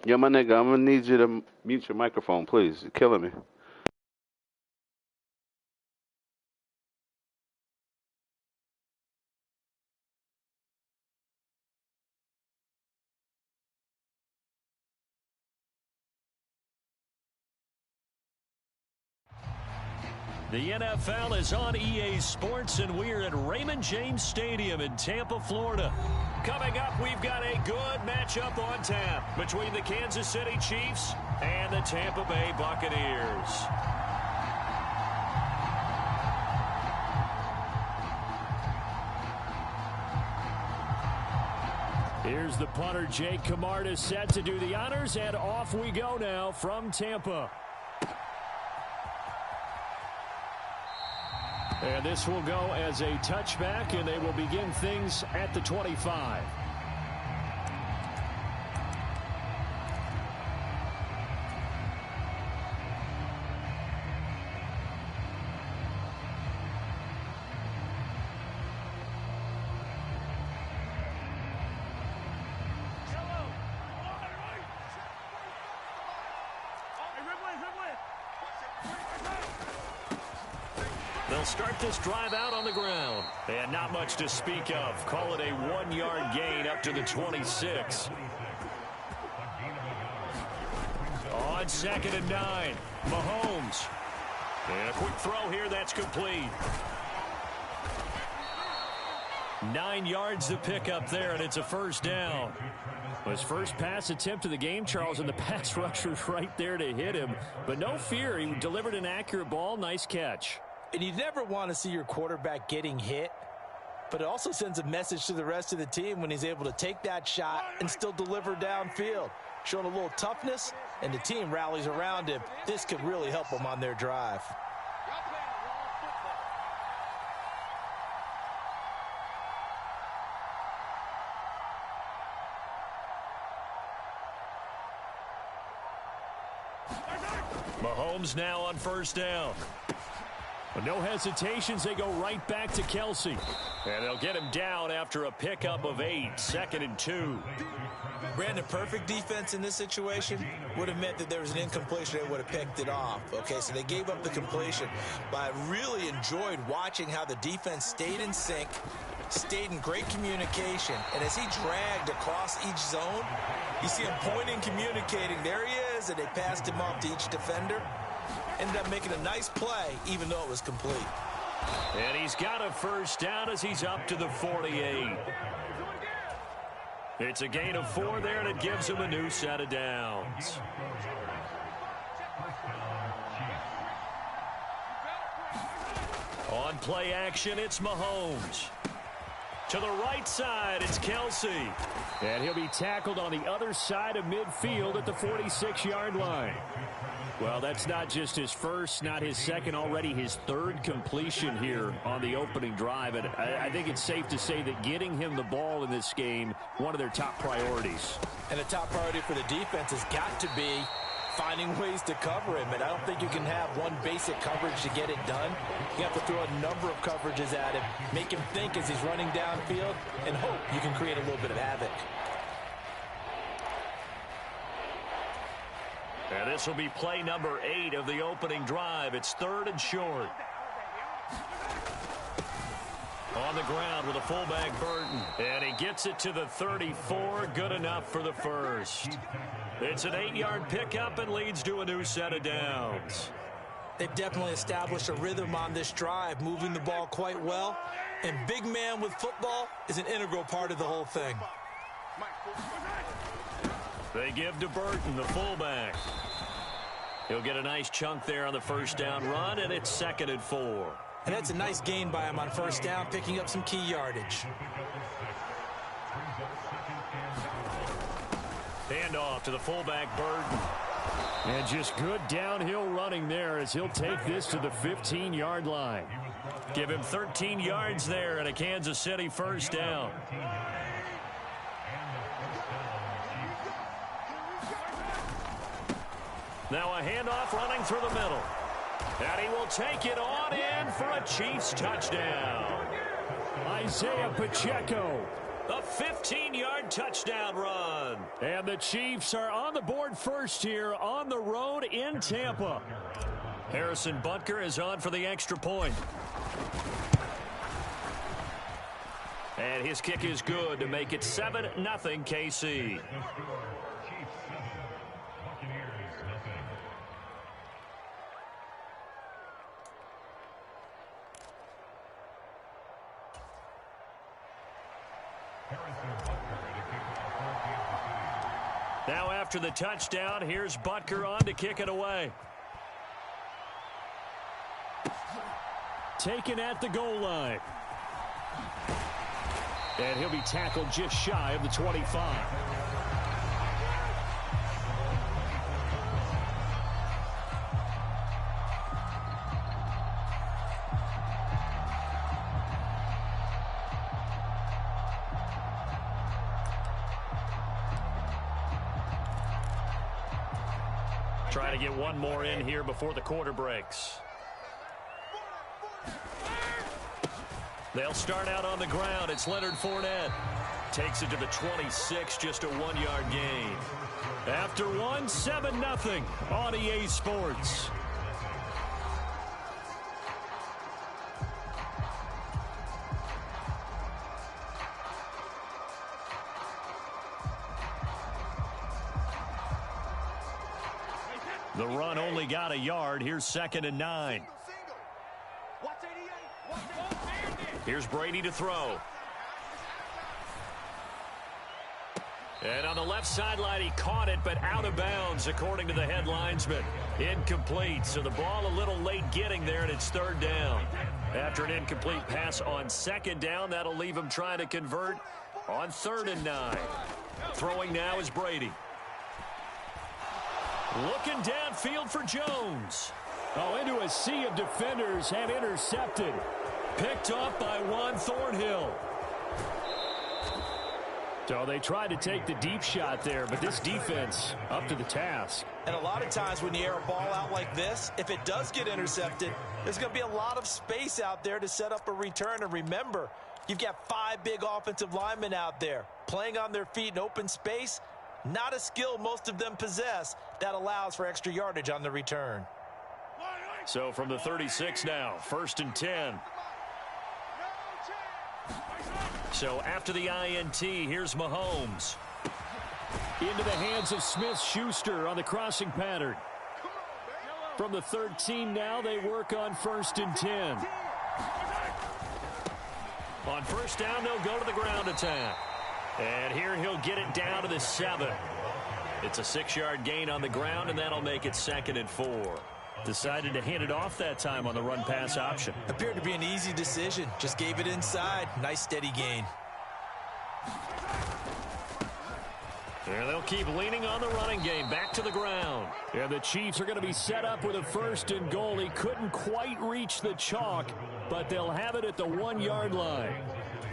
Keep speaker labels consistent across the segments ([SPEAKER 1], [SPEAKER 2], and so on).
[SPEAKER 1] Yo, my nigga, I'm gonna need you to mute your microphone, please. You're killing me.
[SPEAKER 2] The NFL is on EA Sports, and we're at Raymond James Stadium in Tampa, Florida. Coming up, we've got a good matchup on tap between the Kansas City Chiefs and the Tampa Bay Buccaneers. Here's the punter, Jake Camarda, set to do the honors, and off we go now from Tampa. And this will go as a touchback, and they will begin things at the 25. They'll start this drive out on the ground. And not much to speak of. Call it a 1-yard gain up to the 26. On 2nd and 9, Mahomes. And a quick throw here, that's complete. 9 yards to pick up there, and it's a first down. His first pass attempt of the game, Charles, and the pass rusher's right there to hit him. But no fear, he delivered an accurate ball. Nice catch.
[SPEAKER 3] And you never want to see your quarterback getting hit, but it also sends a message to the rest of the team when he's able to take that shot and still deliver downfield. Showing a little toughness, and the team rallies around him. This could really help them on their drive.
[SPEAKER 2] Mahomes now on first down. But no hesitations, they go right back to Kelsey. And they'll get him down after a pickup of 8, 2nd and 2.
[SPEAKER 3] Brandon, perfect defense in this situation would have meant that there was an incompletion. They would have picked it off. Okay, so they gave up the completion. But I really enjoyed watching how the defense stayed in sync, stayed in great communication. And as he dragged across each zone, you see him pointing, communicating. There he is, and they passed him off to each defender. Ended up making a nice play, even though it was complete.
[SPEAKER 2] And he's got a first down as he's up to the 48. It's a gain of 4 there, and it gives him a new set of downs. On play action, it's Mahomes. To the right side, it's Kelsey. And he'll be tackled on the other side of midfield at the 46-yard line. Well, that's not just his first, not his second, already his 3rd completion here on the opening drive. And I think it's safe to say that getting him the ball in this game, one of their top priorities.
[SPEAKER 3] And the top priority for the defense has got to be finding ways to cover him. And I don't think you can have one basic coverage to get it done. You have to throw a number of coverages at him, make him think as he's running downfield, and hope you can create a little bit of havoc.
[SPEAKER 2] And this will be play number 8 of the opening drive. It's 3rd and short. On the ground with a fullback, Burton. And he gets it to the 34. Good enough for the first. It's an 8-yard pickup and leads to a new set of downs.
[SPEAKER 3] They've definitely established a rhythm on this drive, moving the ball quite well. And big man with football is an integral part of the whole thing.
[SPEAKER 2] They give to Burton, the fullback. He'll get a nice chunk there on the first down run, and it's 2nd and 4.
[SPEAKER 3] And that's a nice gain by him on first down, picking up some key yardage.
[SPEAKER 2] Handoff to the fullback, Burton. And just good downhill running there as he'll take this to the 15-yard line. Give him 13 yards there and a Kansas City first down. Now a handoff running through the middle. And he will take it on in for a Chiefs touchdown. Isaiah Pacheco A 15-yard touchdown run. And the Chiefs are on the board first here on the road in Tampa. Harrison Butker is on for the extra point. And his kick is good to make it 7-0 KC. Now after the touchdown, here's Butker on to kick it away. Taken at the goal line. And he'll be tackled just shy of the 25. Trying to get one more in here before the quarter breaks. They'll start out on the ground. It's Leonard Fournette. Takes it to the 26, just a 1-yard gain. After one, 7-0 on EA Sports. The run only got a yard. Here's 2nd and 9. Here's Brady to throw. And on the left sideline, he caught it, but out of bounds, according to the head linesman. Incomplete, so the ball a little late getting there, and it's 3rd down. After an incomplete pass on 2nd down, that'll leave him trying to convert on 3rd and 9. Throwing now is Brady. Looking downfield for Jones. Oh, into a sea of defenders and intercepted. Picked up by Juan Thornhill. So they tried to take the deep shot there, but this defense up to the task.
[SPEAKER 3] And a lot of times when you air a ball out like this, if it does get intercepted, there's going to be a lot of space out there to set up a return. And remember, you've got 5 big offensive linemen out there playing on their feet in open space. Not a skill most of them possess that allows for extra yardage on the return.
[SPEAKER 2] So from the 36 now, 1st and 10. So after the INT, here's Mahomes. Into the hands of Smith-Schuster on the crossing pattern. From the 13 now, they work on 1st and 10. On 1st down, they'll go to the ground attack. And here he'll get it down to the 7. It's a 6-yard gain on the ground, and that'll make it 2nd and 4. Decided to hand it off that time on the run-pass option.
[SPEAKER 3] Appeared to be an easy decision. Just gave it inside. Nice steady gain.
[SPEAKER 2] And they'll keep leaning on the running game. Back to the ground. And the Chiefs are going to be set up with a 1st and goal. He couldn't quite reach the chalk, but they'll have it at the 1-yard line.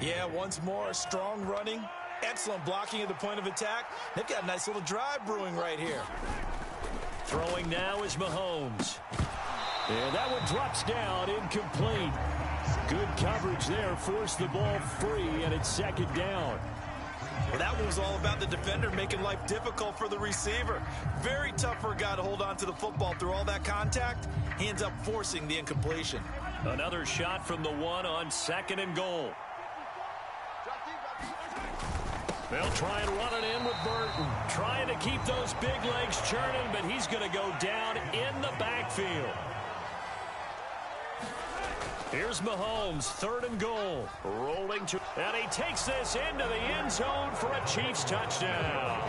[SPEAKER 3] Yeah, once more, strong running. Excellent blocking at the point of attack. They've got a nice little drive brewing right here.
[SPEAKER 2] Throwing now is Mahomes. And that one drops down, incomplete. Good coverage there, forced the ball free, and it's 2nd down.
[SPEAKER 3] Well, that one was all about the defender making life difficult for the receiver. Very tough for a guy to hold on to the football through all that contact. He ends up forcing the incompletion.
[SPEAKER 2] Another shot from the 1 on 2nd and goal. They'll try and run it in with Burton. Trying to keep those big legs churning, but he's going to go down in the backfield. Here's Mahomes, 3rd and goal. Rolling to, and he takes this into the end zone for a Chiefs touchdown.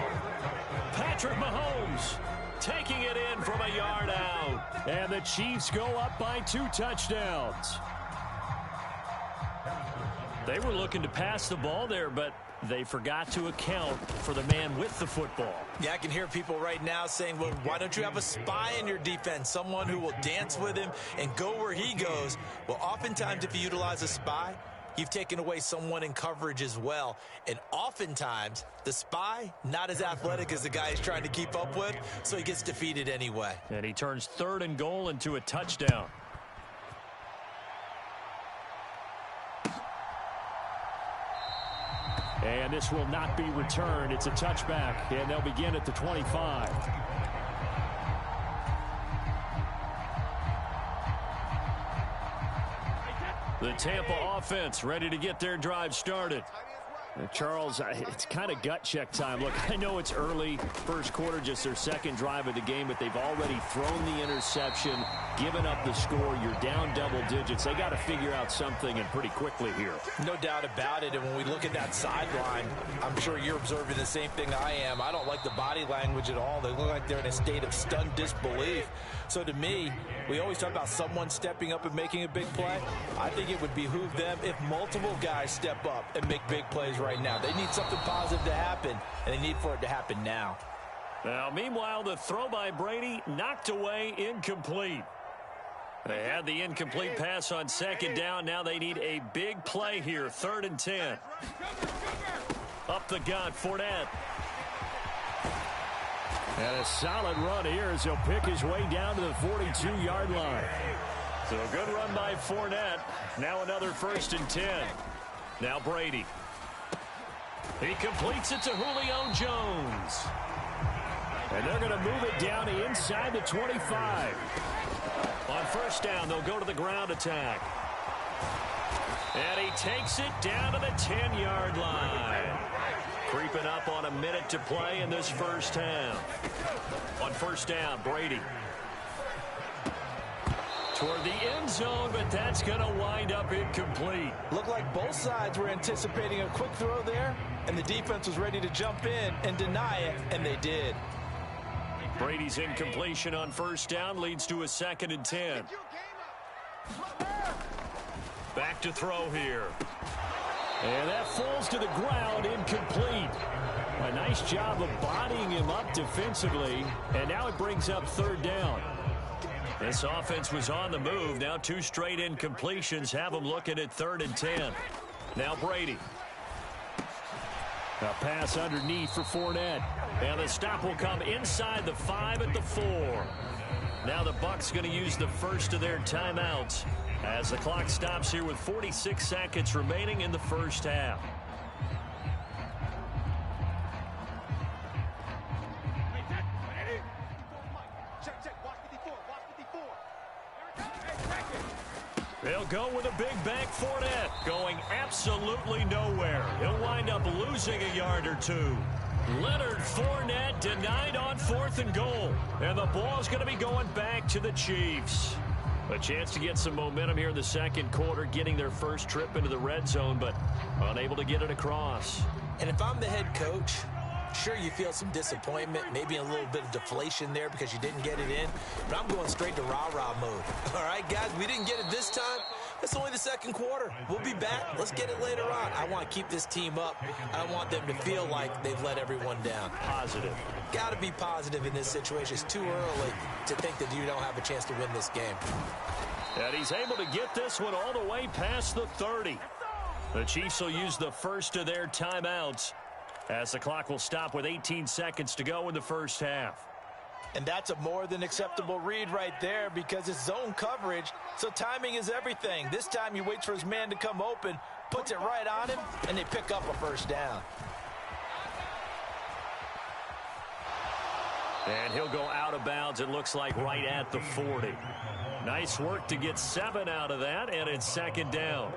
[SPEAKER 2] Patrick Mahomes taking it in from a yard out. And the Chiefs go up by 2 touchdowns. They were looking to pass the ball there, but they forgot to account for the man with the football.
[SPEAKER 3] Yeah, I can hear people right now saying, well, why don't you have a spy in your defense, someone who will dance with him and go where he goes? Well, oftentimes if you utilize a spy, you've taken away someone in coverage as well. And oftentimes, the spy, not as athletic as the guy he's trying to keep up with, so he gets defeated anyway.
[SPEAKER 2] And he turns 3rd and goal into a touchdown. And this will not be returned. It's a touchback, and they'll begin at the 25. The Tampa offense ready to get their drive started. Charles, it's kind of gut check time. Look, I know it's early, first quarter, just their second drive of the game, but they've already thrown the interception, given up the score. You're down double digits. They got to figure out something, and pretty quickly here.
[SPEAKER 3] No doubt about it, and when we look at that sideline, I'm sure you're observing the same thing I am. I don't like the body language at all. They look like they're in a state of stunned disbelief. So to me, we always talk about someone stepping up and making a big play. I think it would behoove them if multiple guys step up and make big plays right now. They need something positive to happen, and they need for it to happen now.
[SPEAKER 2] Now, meanwhile, the throw by Brady knocked away, incomplete. They had the incomplete pass on second down. Now they need a big play here, 3rd and 10. Up the gut, Fournette. And a solid run here as he'll pick his way down to the 42-yard line. So a good run by Fournette. Now another 1st and 10. Now Brady. He completes it to Julio Jones. And they're going to move it down to inside the 25. On 1st down, they'll go to the ground attack. And he takes it down to the 10-yard line. Creeping up on a minute to play in this first half. On 1st down, Brady. Toward the end zone, but that's going to wind up incomplete.
[SPEAKER 3] Looked like both sides were anticipating a quick throw there, and the defense was ready to jump in and deny it, and they did.
[SPEAKER 2] Brady's incompletion on 1st down leads to a 2nd and 10. Back to throw here. And that falls to the ground, incomplete. A nice job of bodying him up defensively, and now it brings up 3rd down. This offense was on the move. Now 2 straight incompletions have them looking at 3rd and 10. Now Brady. A pass underneath for Fournette. And the stop will come inside the 5 at the 4. Now the Bucs going to use the first of their timeouts as the clock stops here with 46 seconds remaining in the first half. They'll go with a big bank. Fournette going absolutely nowhere. He'll wind up losing a yard or 2. Leonard Fournette denied on 4th and goal. And the ball's going to be going back to the Chiefs. A chance to get some momentum here in the second quarter, getting their first trip into the red zone, but unable to get it across.
[SPEAKER 3] And if I'm the head coach, sure, you feel some disappointment, maybe a little bit of deflation there because you didn't get it in, but I'm going straight to rah-rah mode. All right, guys, we didn't get it this time. It's only the second quarter. We'll be back. Let's get it later on. I want to keep this team up. I don't want them to feel like they've let everyone down.
[SPEAKER 2] Positive.
[SPEAKER 3] Got to be positive in this situation. It's too early to think that you don't have a chance to win this game.
[SPEAKER 2] And he's able to get this one all the way past the 30. The Chiefs will use the first of their timeouts as the clock will stop with 18 seconds to go in the first half.
[SPEAKER 3] And that's a more than acceptable read right there because it's zone coverage, so timing is everything. This time he waits for his man to come open, puts it right on him, and they pick up a 1st down.
[SPEAKER 2] And he'll go out of bounds, it looks like, right at the 40. Nice work to get 7 out of that, and it's 2nd down.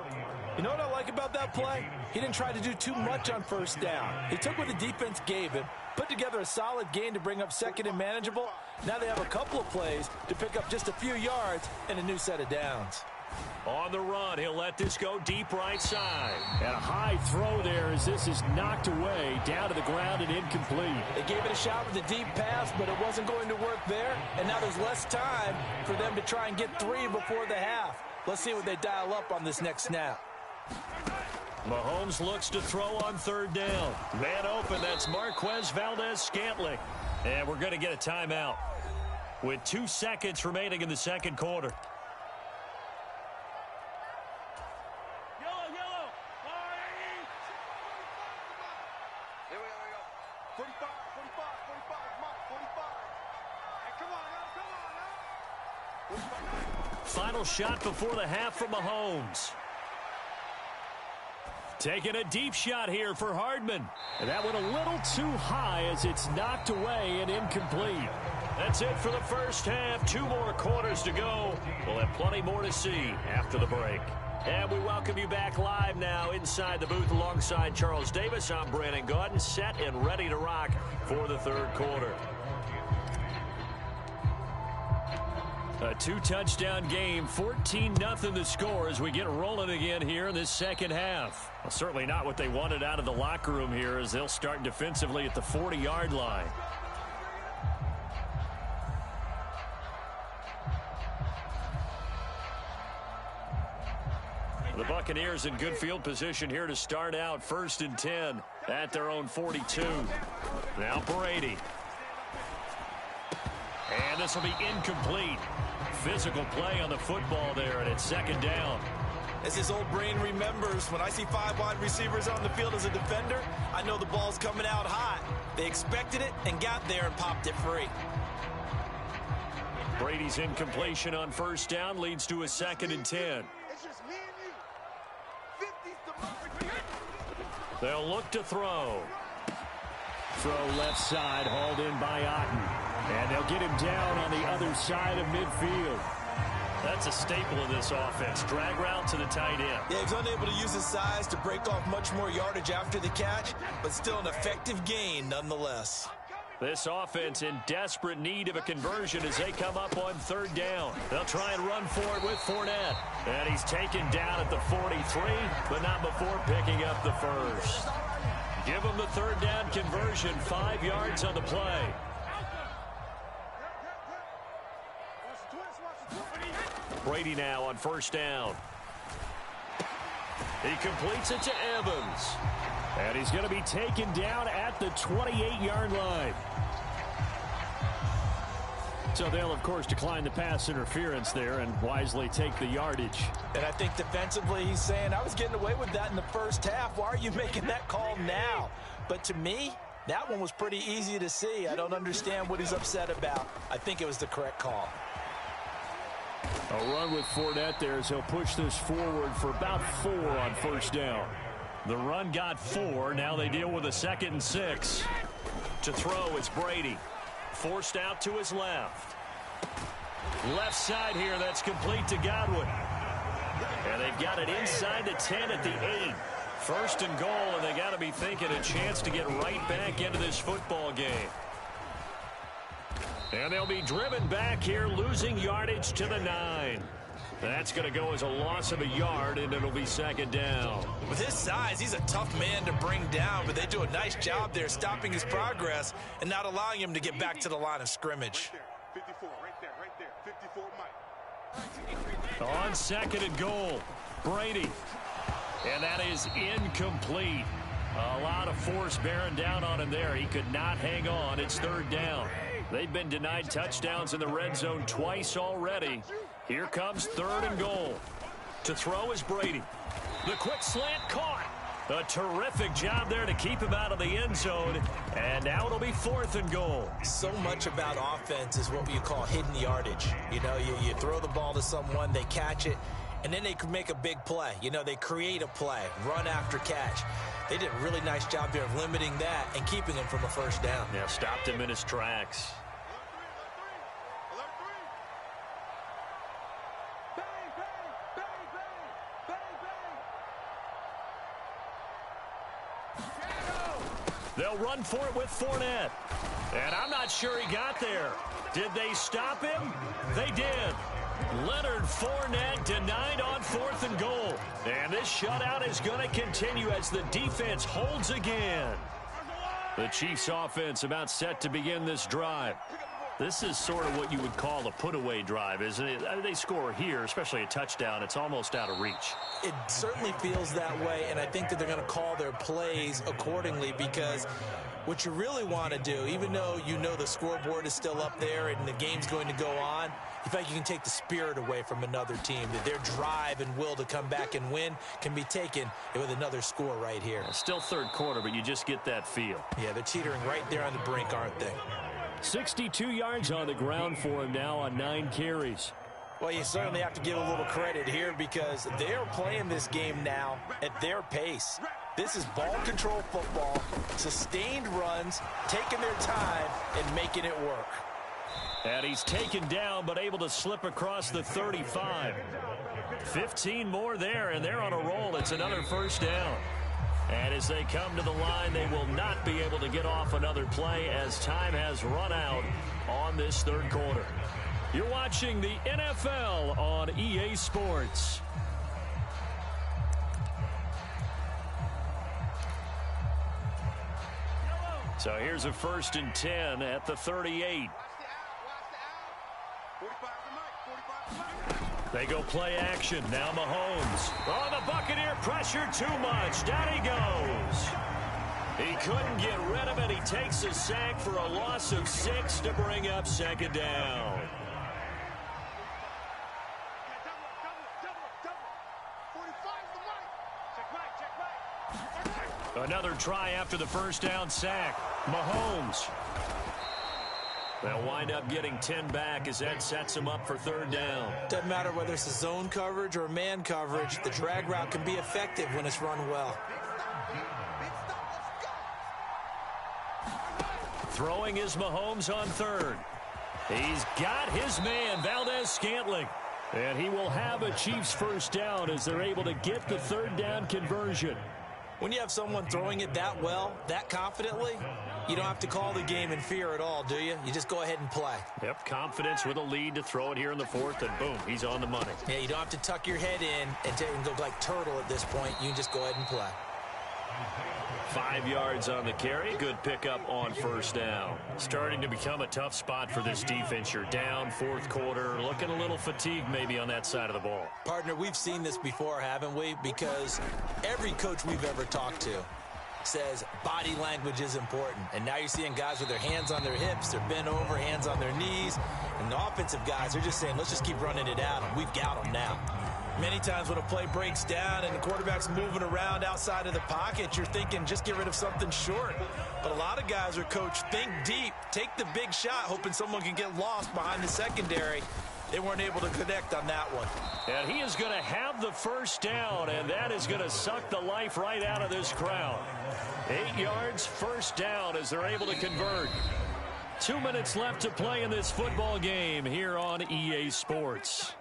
[SPEAKER 3] You know what I like about that play? He didn't try to do too much on 1st down. He took what the defense gave him, put together a solid gain to bring up 2nd and manageable. Now they have a couple of plays to pick up just a few yards and a new set of downs.
[SPEAKER 2] On the run, he'll let this go deep right side. And a high throw there as this is knocked away, down to the ground and incomplete.
[SPEAKER 3] They gave it a shot with a deep pass, but it wasn't going to work there. And now there's less time for them to try and get 3 before the half. Let's see what they dial up on this next snap.
[SPEAKER 2] Mahomes looks to throw on 3rd down. Man open, that's Marquez Valdez-Scantling. And we're going to get a timeout with 2 seconds remaining in the second quarter.
[SPEAKER 4] Yellow. Here we go. 45, come on, 45. Hey, come on now.
[SPEAKER 2] Final shot before the half from Mahomes. Taking a deep shot here for Hardman. And that went a little too high as it's knocked away and incomplete. That's it for the first half. 2 more quarters to go. We'll have plenty more to see after the break. And we welcome you back live now inside the booth alongside Charles Davis. I'm BrianAkaDaddyB, set and ready to rock for the third quarter. A 2-touchdown game, 14-0 the score as we get rolling again here in this second half. Well, certainly not what they wanted out of the locker room here as they'll start defensively at the 40-yard line. The Buccaneers in good field position here to start out 1st and 10 at their own 42. Now Brady. And this will be incomplete. Physical play on the football there, and it's 2nd down.
[SPEAKER 3] As his old brain remembers, when I see 5 wide receivers on the field as a defender, I know the ball's coming out hot. They expected it and got there and popped it free.
[SPEAKER 2] Brady's incompletion on 1st down leads to a 2nd and 10. They'll look to throw. Throw left side, hauled in by Otten. And they'll get him down on the other side of midfield. That's a staple of this offense. Drag route to the tight end.
[SPEAKER 3] Yeah, he's unable to use his size to break off much more yardage after the catch, but still an effective gain nonetheless.
[SPEAKER 2] This offense in desperate need of a conversion as they come up on 3rd down. They'll try and run for it with Fournette. And he's taken down at the 43, but not before picking up the first. Give him the 3rd down conversion, 5 yards on the play. Brady now on 1st down. He completes it to Evans. And he's going to be taken down at the 28-yard line. So they'll, of course, decline the pass interference there and wisely take the yardage.
[SPEAKER 3] And I think defensively he's saying, I was getting away with that in the first half. Why are you making that call now? But to me, that one was pretty easy to see. I don't understand what he's upset about. I think it was the correct call.
[SPEAKER 2] A run with Fournette there as he'll push this forward for about 4 on 1st down. The run got 4. Now they deal with a 2nd and 6. To throw, it's Brady. Forced out to his left. Left side here, that's complete to Godwin. And they've got it inside the 10 at the 8. 1st and goal, and they got to be thinking a chance to get right back into this football game. And they'll be driven back here, losing yardage to the 9. That's going to go as a loss of a yard, and it'll be 2nd down.
[SPEAKER 3] With his size, he's a tough man to bring down, but they do a nice job there stopping his progress and not allowing him to get back to the line of scrimmage.
[SPEAKER 4] 54, right there. 54, Mike.
[SPEAKER 2] On 2nd and goal, Brady. And that is incomplete. A lot of force bearing down on him there. He could not hang on. It's 3rd down. They've been denied touchdowns in the red zone twice already. Here comes 3rd and goal. To throw is Brady. The quick slant caught. A terrific job there to keep him out of the end zone. And now it'll be 4th and goal.
[SPEAKER 3] So much about offense is what you call hidden yardage. You know, you throw the ball to someone, they catch it, and then they can make a big play. You know, they create a play, run after catch. They did a really nice job there of limiting that and keeping him from a 1st down.
[SPEAKER 2] Yeah, stopped him in his tracks. They'll run for it with Fournette. And I'm not sure he got there. Did they stop him? They did. Leonard Fournette denied on 4th and goal. And this shutout is going to continue as the defense holds again. The Chiefs offense about set to begin this drive. This is sort of what you would call a put-away drive, isn't it? I mean, they score here, especially a touchdown. It's almost out of reach.
[SPEAKER 3] It certainly feels that way, and I think that they're going to call their plays accordingly because what you really want to do, even though you know the scoreboard is still up there and the game's going to go on, in fact, you can take the spirit away from another team, that their drive and will to come back and win can be taken with another score right here.
[SPEAKER 2] Still 3rd quarter, but you just get that feel.
[SPEAKER 3] Yeah, they're teetering right there on the brink, aren't they?
[SPEAKER 2] 62 yards on the ground for him now on 9 carries.
[SPEAKER 3] Well, you certainly have to give a little credit here because they're playing this game now at their pace. This is ball control football, sustained runs, taking their time and making it work.
[SPEAKER 2] And he's taken down but able to slip across the 35. 15 more there, and they're on a roll. It's another first down. And as they come to the line, they will not be able to get off another play as time has run out on this third quarter. You're watching the NFL on EA Sports. So here's a 1st and 10 at the 38. They go play action. Now Mahomes. Oh, the Buccaneer pressure too much. Down he goes. He couldn't get rid of it. He takes a sack for a loss of 6 to bring up 2nd down. Another try after the first down sack. Mahomes. They'll wind up getting 10 back as that sets him up for 3rd down.
[SPEAKER 3] Doesn't matter whether it's a zone coverage or man coverage. The drag route can be effective when it's run well.
[SPEAKER 2] Throwing is Mahomes on 3rd. He's got his man, Valdez-Scantling. And he will have a Chiefs first down as they're able to get the 3rd down conversion.
[SPEAKER 3] When you have someone throwing it that well, that confidently, you don't have to call the game in fear at all, do you? You just go ahead and play.
[SPEAKER 2] Yep, confidence with a lead to throw it here in the 4th, and boom, he's on the money.
[SPEAKER 3] Yeah, you don't have to tuck your head in and go like turtle at this point. You can just go ahead and play.
[SPEAKER 2] 5 yards on the carry. Good pickup on 1st down. Starting to become a tough spot for this defense. You're down 4th quarter. Looking a little fatigued maybe on that side of the ball.
[SPEAKER 3] Partner, we've seen this before, haven't we? Because every coach we've ever talked to says body language is important. And now you're seeing guys with their hands on their hips, they're bent over, hands on their knees. And the offensive guys are just saying, let's just keep running it out. And we've got them now. Many times when a play breaks down and the quarterback's moving around outside of the pocket, you're thinking just get rid of something short. But a lot of guys are coached, think deep, take the big shot, hoping someone can get lost behind the secondary. They weren't able to connect on that one.
[SPEAKER 2] And he is going to have the first down, and that is going to suck the life right out of this crowd. 8 yards, first down as they're able to convert. 2 minutes left to play in this football game here on EA Sports.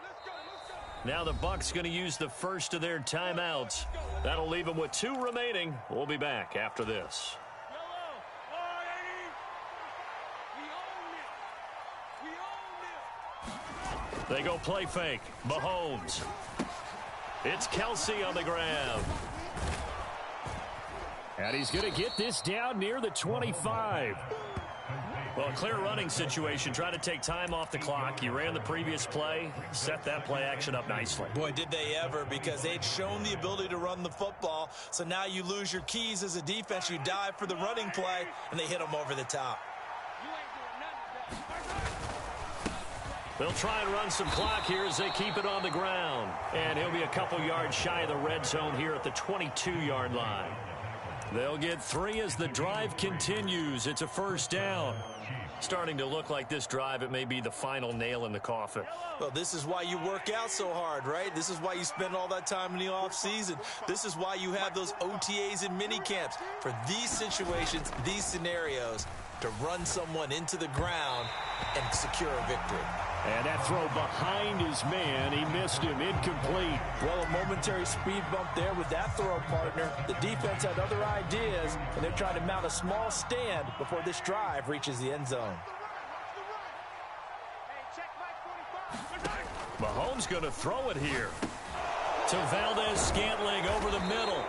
[SPEAKER 2] Now the Bucs going to use the first of their timeouts. That'll leave them with 2 remaining. We'll be back after this. They go play fake. Mahomes. It's Kelsey on the grab. And he's going to get this down near the 25. Well, a clear running situation. Trying to take time off the clock. He ran the previous play, set that play action up nicely.
[SPEAKER 3] Boy, did they ever, because they'd shown the ability to run the football. So now you lose your keys as a defense. You dive for the running play, and they hit them over the top.
[SPEAKER 2] They'll try and run some clock here as they keep it on the ground. And he'll be a couple yards shy of the red zone here at the 22-yard line. They'll get 3 as the drive continues. It's a first down. Starting to look like this drive, it may be the final nail in the coffin.
[SPEAKER 3] Well, this is why you work out so hard, right? This is why you spend all that time in the offseason. This is why you have those OTAs and mini camps. For these situations, these scenarios, to run someone into the ground and secure a victory.
[SPEAKER 2] And that throw behind his man, he missed him, incomplete.
[SPEAKER 3] Well, a momentary speed bump there with that throw, partner. The defense had other ideas, and they're trying to mount a small stand before this drive reaches the end zone.
[SPEAKER 2] Mahomes going to throw it here to Valdez-Scantling over the middle.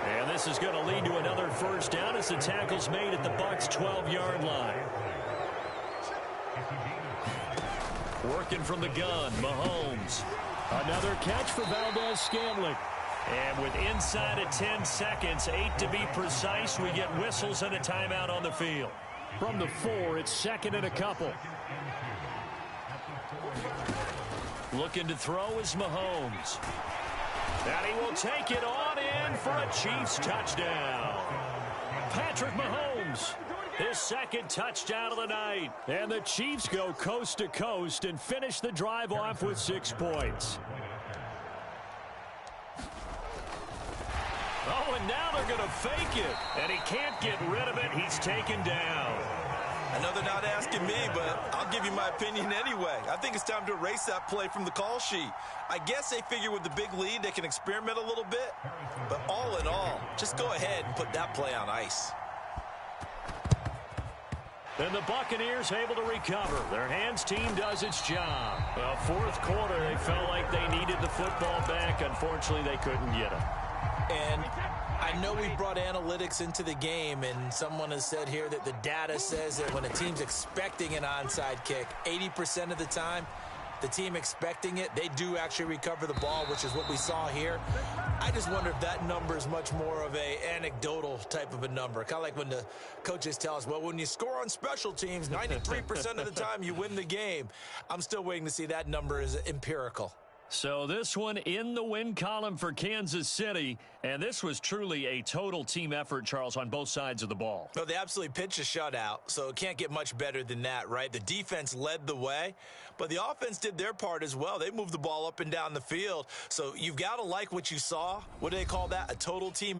[SPEAKER 2] And this is going to lead to another first down as the tackle's made at the Bucs' 12-yard line. Working from the gun, Mahomes. Another catch for Valdez-Scantling. And with inside of 10 seconds, 8 to be precise, we get whistles and a timeout on the field. From the 4, it's 2nd and a couple. Looking to throw is Mahomes. And he will take it on in for a Chiefs touchdown. Patrick Mahomes His second touchdown of the night. And the Chiefs go coast to coast and finish the drive off with 6 points. Oh, and now they're going to fake it. And he can't get rid of it. He's taken down.
[SPEAKER 3] I know they're not asking me, but I'll give you my opinion anyway. I think it's time to erase that play from the call sheet. I guess they figure with the big lead they can experiment a little bit. But all in all, just go ahead and put that play on ice.
[SPEAKER 2] And the Buccaneers able to recover. Their hands team does its job. Well, fourth quarter, they felt like they needed the football back. Unfortunately, they couldn't get it.
[SPEAKER 3] And I know we brought analytics into the game, and someone has said here that the data says that when a team's expecting an onside kick, 80% of the time, the team expecting it, they do actually recover the ball, which is what we saw here. I just wonder if that number is much more of a anecdotal type of a number. Kind of like when the coaches tell us, well, when you score on special teams, 93% of the time you win the game. I'm still waiting to see that number is empirical.
[SPEAKER 2] So this one in the win column for Kansas City, and this was truly a total team effort, Charles, on both sides of the ball.
[SPEAKER 3] Well, they absolutely pitched a shutout, so it can't get much better than that, right? The defense led the way, but the offense did their part as well. They moved the ball up and down the field, so you've got to like what you saw. What do they call that? A total team